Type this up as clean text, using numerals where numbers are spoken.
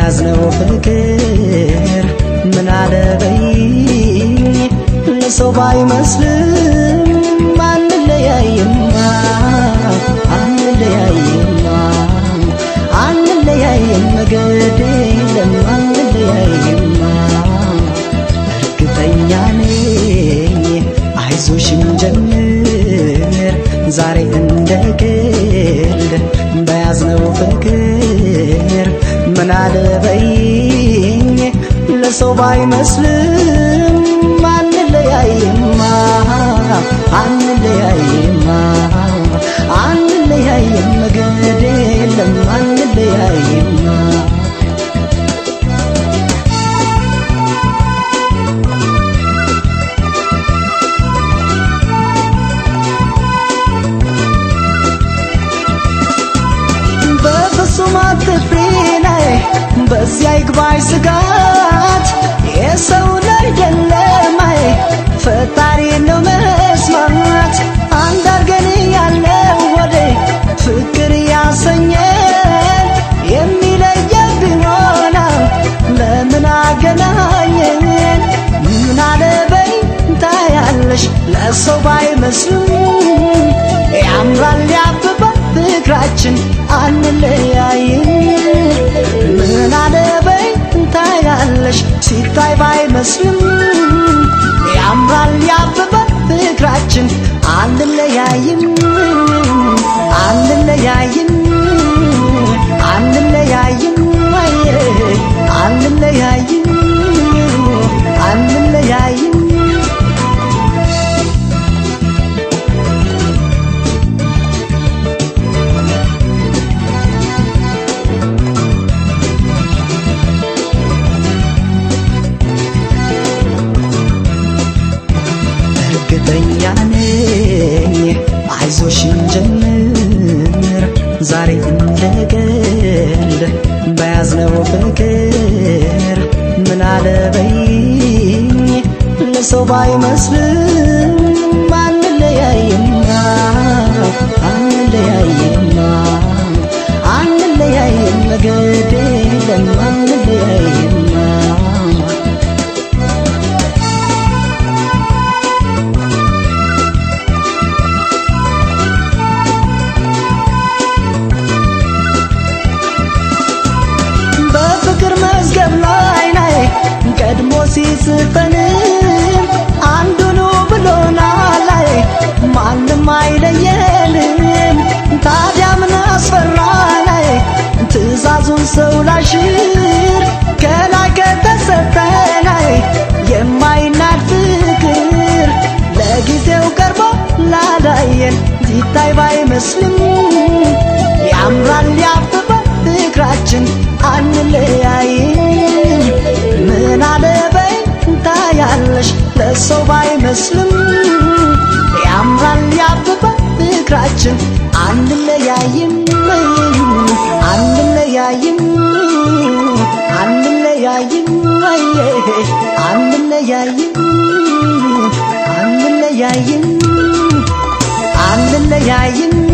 በያዝነው ፍቅር ምን አለበኝ ለሰው ባይመስልም አንለያይማ አንለያይም መገድ የለም አንለያይማ እርግጠኛ ነኝ አይዞሽ እንጀምር ዛሬ እንደ ቀልድ በያዝነው ፍቅር ምን አለበኝ ለሰው ባይመስልም አንለያይማ አንለያይም መገድ የለም አንለያይማ በፍጹም አትፍሪ ነይ በዚያ ይግባኝ ስጋት የሰው አይደለም አይ ፈጣሪ ነው መስማት አንድ አርገን ያለው ወደ ፍቅር ያሰኘን የሚለየብን ሆና ለምን አገናኘን ምን አለበይ ታያለሽ ለሰው ባይመስልም ያምራል ያብባል ፍቅራችን አንለያይም ምን አለበይ ታያለሽ ሲታይ ባይመስልም ያምራል ያብባል ፍቅራችን አንለያይም አንለያይም አንለያይም እርግጠኛ ነኝ አይዞሽ እንጀምር ዛሬ እንደ ቀልድ በያዝነው ፍቅር ምን አለበኝ ለሰው ባይመስልም አንለያይማ አንለያይም መገድ የለም አንለያይማ ቀድሞ ሲጽፈን አንዱኑ ብሎናል ማንም አይለየንም ታዲያ ምን አስፈራን ትእዛዙን ሰው ላሽር ከላይ ከተሰጠን የማይናድ ፍቅር ለጊዜው ቀርቦ ላላየን ሲታይ ባይመስልም ያምራል ያብባል ፍቅራችን አንለያይም ምን አለበይ ታያለሽ ለሰው ባይመስልም ያምራል ያብባል ፍቅራችን አንለያይም አንለያይም አንለያይም